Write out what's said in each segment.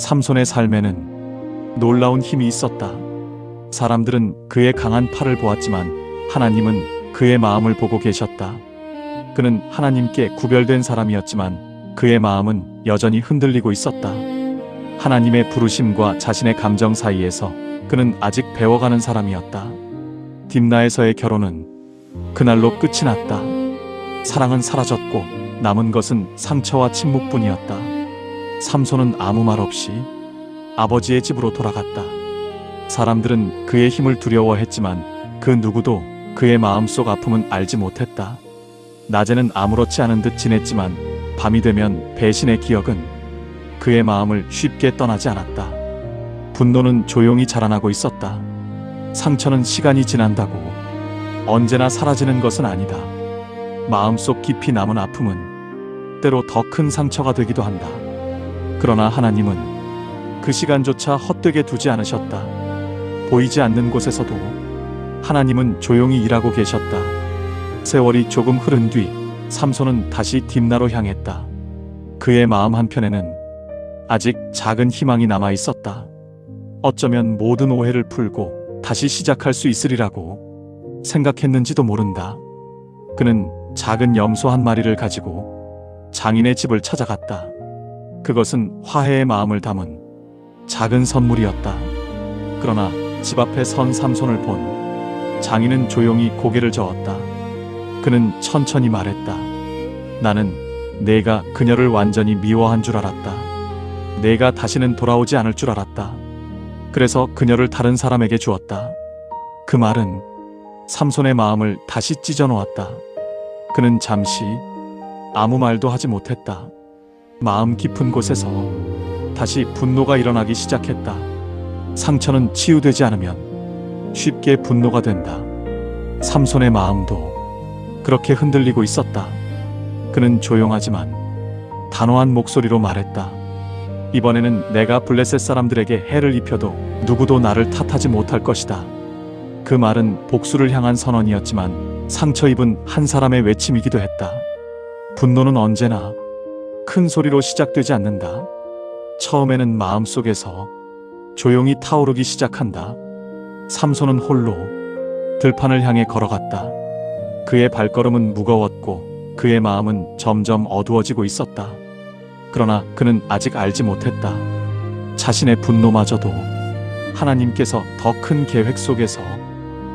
삼손의 삶에는 놀라운 힘이 있었다. 사람들은 그의 강한 팔을 보았지만 하나님은 그의 마음을 보고 계셨다. 그는 하나님께 구별된 사람이었지만 그의 마음은 여전히 흔들리고 있었다. 하나님의 부르심과 자신의 감정 사이에서 그는 아직 배워가는 사람이었다. 딥나에서의 결혼은 그날로 끝이 났다. 사랑은 사라졌고 남은 것은 상처와 침묵뿐이었다. 삼손은 아무 말 없이 아버지의 집으로 돌아갔다. 사람들은 그의 힘을 두려워했지만 그 누구도 그의 마음속 아픔은 알지 못했다. 낮에는 아무렇지 않은 듯 지냈지만 밤이 되면 배신의 기억은 그의 마음을 쉽게 떠나지 않았다. 분노는 조용히 자라나고 있었다. 상처는 시간이 지난다고 언제나 사라지는 것은 아니다. 마음속 깊이 남은 아픔은 때로 더 큰 상처가 되기도 한다. 그러나 하나님은 그 시간조차 헛되게 두지 않으셨다. 보이지 않는 곳에서도 하나님은 조용히 일하고 계셨다. 세월이 조금 흐른 뒤 삼손은 다시 딥나로 향했다. 그의 마음 한편에는 아직 작은 희망이 남아 있었다. 어쩌면 모든 오해를 풀고 다시 시작할 수 있으리라고 생각했는지도 모른다. 그는 작은 염소 한 마리를 가지고 장인의 집을 찾아갔다. 그것은 화해의 마음을 담은 작은 선물이었다. 그러나 집 앞에 선 삼손을 본 장인은 조용히 고개를 저었다. 그는 천천히 말했다. 나는 내가 그녀를 완전히 미워한 줄 알았다. 내가 다시는 돌아오지 않을 줄 알았다. 그래서 그녀를 다른 사람에게 주었다. 그 말은 삼손의 마음을 다시 찢어놓았다. 그는 잠시 아무 말도 하지 못했다. 마음 깊은 곳에서 다시 분노가 일어나기 시작했다. 상처는 치유되지 않으면 쉽게 분노가 된다. 삼손의 마음도 그렇게 흔들리고 있었다. 그는 조용하지만 단호한 목소리로 말했다. 이번에는 내가 블레셋 사람들에게 해를 입혀도 누구도 나를 탓하지 못할 것이다. 그 말은 복수를 향한 선언이었지만 상처 입은 한 사람의 외침이기도 했다. 분노는 언제나 큰 소리로 시작되지 않는다. 처음에는 마음속에서 조용히 타오르기 시작한다. 삼손은 홀로 들판을 향해 걸어갔다. 그의 발걸음은 무거웠고 그의 마음은 점점 어두워지고 있었다. 그러나 그는 아직 알지 못했다. 자신의 분노마저도 하나님께서 더 큰 계획 속에서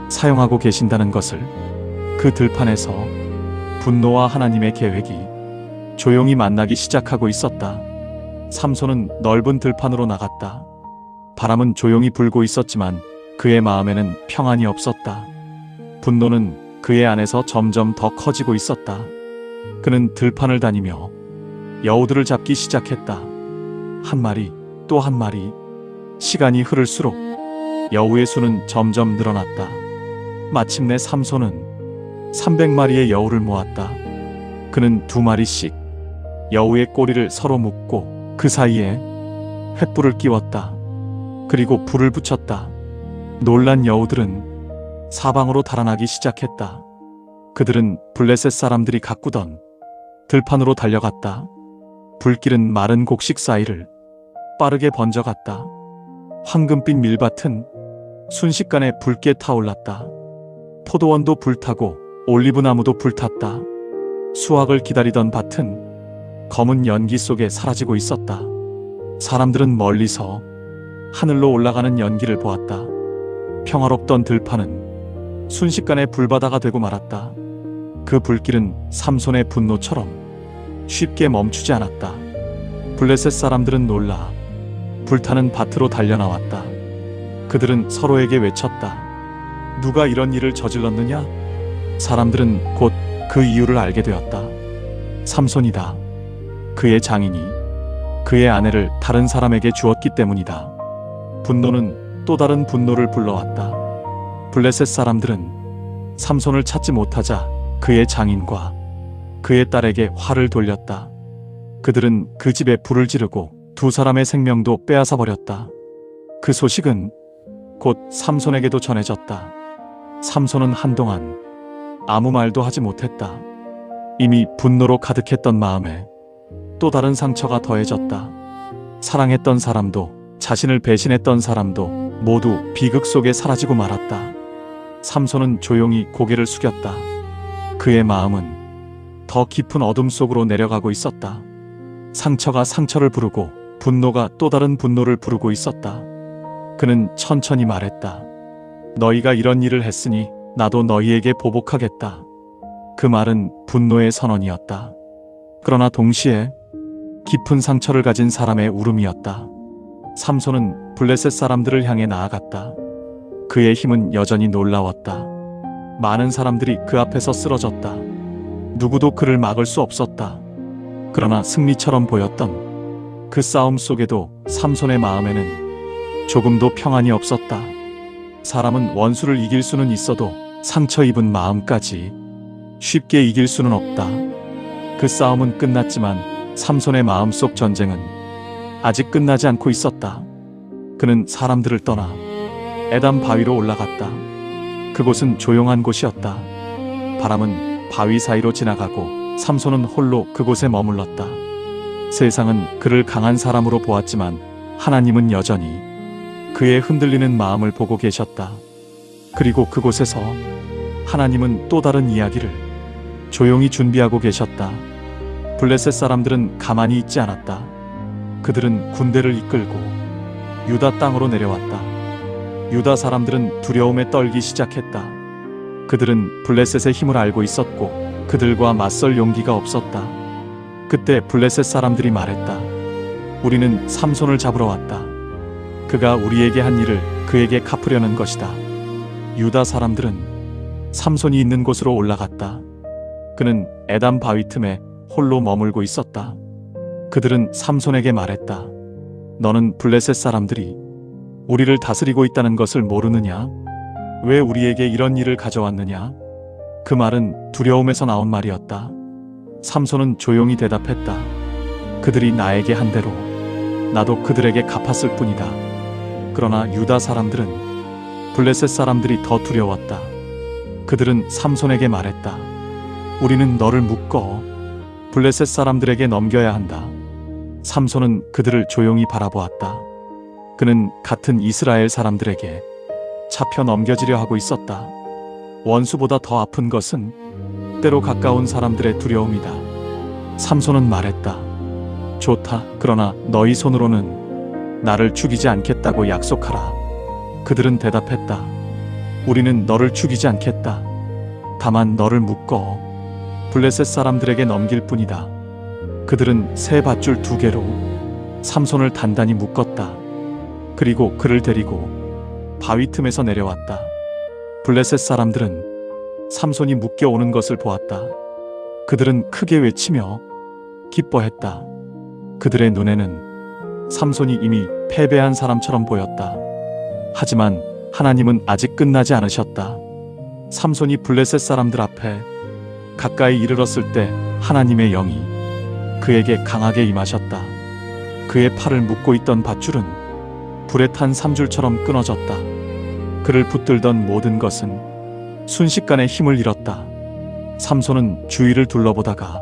사용하고 계신다는 것을. 그 들판에서 분노와 하나님의 계획이 조용히 만나기 시작하고 있었다. 삼손은 넓은 들판으로 나갔다. 바람은 조용히 불고 있었지만 그의 마음에는 평안이 없었다. 분노는 그의 안에서 점점 더 커지고 있었다. 그는 들판을 다니며 여우들을 잡기 시작했다. 한 마리, 또 한 마리. 시간이 흐를수록 여우의 수는 점점 늘어났다. 마침내 삼손은 300마리의 여우를 모았다. 그는 2마리씩 여우의 꼬리를 서로 묶고 그 사이에 횃불을 끼웠다. 그리고 불을 붙였다. 놀란 여우들은 사방으로 달아나기 시작했다. 그들은 블레셋 사람들이 가꾸던 들판으로 달려갔다. 불길은 마른 곡식 사이를 빠르게 번져갔다. 황금빛 밀밭은 순식간에 붉게 타올랐다. 포도원도 불타고 올리브나무도 불탔다. 수확을 기다리던 밭은 검은 연기 속에 사라지고 있었다. 사람들은 멀리서 하늘로 올라가는 연기를 보았다. 평화롭던 들판은 순식간에 불바다가 되고 말았다. 그 불길은 삼손의 분노처럼 쉽게 멈추지 않았다. 블레셋 사람들은 놀라 불타는 밭으로 달려나왔다. 그들은 서로에게 외쳤다. 누가 이런 일을 저질렀느냐? 사람들은 곧 그 이유를 알게 되었다. 삼손이다. 그의 장인이 그의 아내를 다른 사람에게 주었기 때문이다. 분노는 또 다른 분노를 불러왔다. 블레셋 사람들은 삼손을 찾지 못하자 그의 장인과 그의 딸에게 화를 돌렸다. 그들은 그 집에 불을 지르고 2사람의 생명도 빼앗아 버렸다. 그 소식은 곧 삼손에게도 전해졌다. 삼손은 한동안 아무 말도 하지 못했다. 이미 분노로 가득했던 마음에 또 다른 상처가 더해졌다. 사랑했던 사람도 자신을 배신했던 사람도 모두 비극 속에 사라지고 말았다. 삼손은 조용히 고개를 숙였다. 그의 마음은 더 깊은 어둠 속으로 내려가고 있었다. 상처가 상처를 부르고 분노가 또 다른 분노를 부르고 있었다. 그는 천천히 말했다. 너희가 이런 일을 했으니 나도 너희에게 보복하겠다. 그 말은 분노의 선언이었다. 그러나 동시에 깊은 상처를 가진 사람의 울음이었다. 삼손은 블레셋 사람들을 향해 나아갔다. 그의 힘은 여전히 놀라웠다. 많은 사람들이 그 앞에서 쓰러졌다. 누구도 그를 막을 수 없었다. 그러나 승리처럼 보였던 그 싸움 속에도 삼손의 마음에는 조금도 평안이 없었다. 사람은 원수를 이길 수는 있어도 상처 입은 마음까지 쉽게 이길 수는 없다. 그 싸움은 끝났지만 삼손의 마음속 전쟁은 아직 끝나지 않고 있었다. 그는 사람들을 떠나 에담 바위로 올라갔다. 그곳은 조용한 곳이었다. 바람은 바위 사이로 지나가고 삼손은 홀로 그곳에 머물렀다. 세상은 그를 강한 사람으로 보았지만 하나님은 여전히 그의 흔들리는 마음을 보고 계셨다. 그리고 그곳에서 하나님은 또 다른 이야기를 조용히 준비하고 계셨다. 블레셋 사람들은 가만히 있지 않았다. 그들은 군대를 이끌고 유다 땅으로 내려왔다. 유다 사람들은 두려움에 떨기 시작했다. 그들은 블레셋의 힘을 알고 있었고 그들과 맞설 용기가 없었다. 그때 블레셋 사람들이 말했다. 우리는 삼손을 잡으러 왔다. 그가 우리에게 한 일을 그에게 갚으려는 것이다. 유다 사람들은 삼손이 있는 곳으로 올라갔다. 그는 에담 바위 틈에 홀로 머물고 있었다. 그들은 삼손에게 말했다. 너는 블레셋 사람들이 우리를 다스리고 있다는 것을 모르느냐? 왜 우리에게 이런 일을 가져왔느냐? 그 말은 두려움에서 나온 말이었다. 삼손은 조용히 대답했다. 그들이 나에게 한 대로 나도 그들에게 갚았을 뿐이다. 그러나 유다 사람들은 블레셋 사람들이 더 두려웠다. 그들은 삼손에게 말했다. 우리는 너를 묶어 블레셋 사람들에게 넘겨야 한다. 삼손은 그들을 조용히 바라보았다. 그는 같은 이스라엘 사람들에게 잡혀 넘겨지려 하고 있었다. 원수보다 더 아픈 것은 때로 가까운 사람들의 두려움이다. 삼손은 말했다. 좋다. 그러나 너희 손으로는 나를 죽이지 않겠다고 약속하라. 그들은 대답했다. 우리는 너를 죽이지 않겠다. 다만 너를 묶어 블레셋 사람들에게 넘길 뿐이다. 그들은 새 밧줄 2개로 삼손을 단단히 묶었다. 그리고 그를 데리고 바위 틈에서 내려왔다. 블레셋 사람들은 삼손이 묶여오는 것을 보았다. 그들은 크게 외치며 기뻐했다. 그들의 눈에는 삼손이 이미 패배한 사람처럼 보였다. 하지만 하나님은 아직 끝나지 않으셨다. 삼손이 블레셋 사람들 앞에 가까이 이르렀을 때 하나님의 영이 그에게 강하게 임하셨다. 그의 팔을 묶고 있던 밧줄은 불에 탄 삼줄처럼 끊어졌다. 그를 붙들던 모든 것은 순식간에 힘을 잃었다. 삼손은 주위를 둘러보다가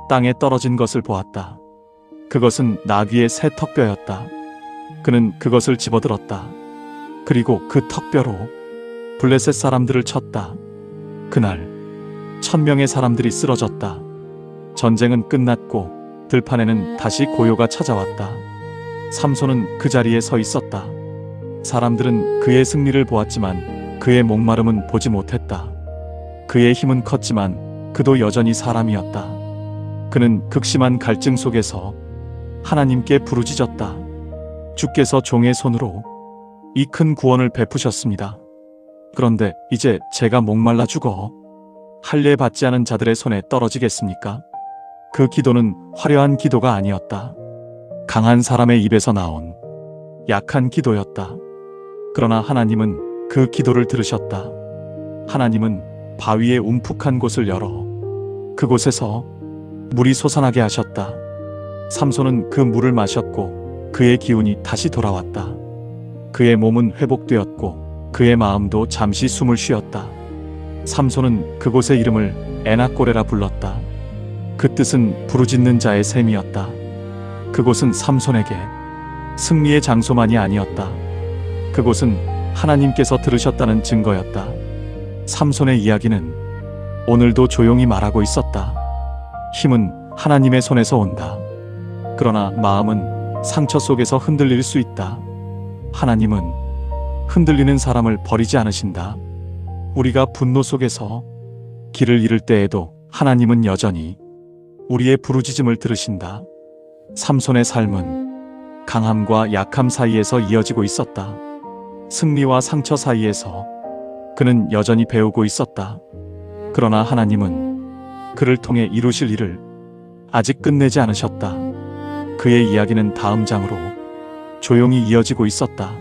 땅에 떨어진 것을 보았다. 그것은 나귀의 새 턱뼈였다. 그는 그것을 집어들었다. 그리고 그 턱뼈로 블레셋 사람들을 쳤다. 그날 1000명의 사람들이 쓰러졌다. 전쟁은 끝났고 들판에는 다시 고요가 찾아왔다. 삼손은 그 자리에 서 있었다. 사람들은 그의 승리를 보았지만 그의 목마름은 보지 못했다. 그의 힘은 컸지만 그도 여전히 사람이었다. 그는 극심한 갈증 속에서 하나님께 부르짖었다. 주께서 종의 손으로 이 큰 구원을 베푸셨습니다. 그런데 이제 제가 목말라 죽어 할례 받지 않은 자들의 손에 떨어지겠습니까? 그 기도는 화려한 기도가 아니었다. 강한 사람의 입에서 나온 약한 기도였다. 그러나 하나님은 그 기도를 들으셨다. 하나님은 바위의 움푹한 곳을 열어 그곳에서 물이 솟아나게 하셨다. 삼손은 그 물을 마셨고 그의 기운이 다시 돌아왔다. 그의 몸은 회복되었고 그의 마음도 잠시 숨을 쉬었다. 삼손은 그곳의 이름을 에나꼬레라 불렀다. 그 뜻은 부르짖는 자의 샘이었다. 그곳은 삼손에게 승리의 장소만이 아니었다. 그곳은 하나님께서 들으셨다는 증거였다. 삼손의 이야기는 오늘도 조용히 말하고 있었다. 힘은 하나님의 손에서 온다. 그러나 마음은 상처 속에서 흔들릴 수 있다. 하나님은 흔들리는 사람을 버리지 않으신다. 우리가 분노 속에서 길을 잃을 때에도 하나님은 여전히 우리의 부르짖음을 들으신다. 삼손의 삶은 강함과 약함 사이에서 이어지고 있었다. 승리와 상처 사이에서 그는 여전히 배우고 있었다. 그러나 하나님은 그를 통해 이루실 일을 아직 끝내지 않으셨다. 그의 이야기는 다음 장으로 조용히 이어지고 있었다.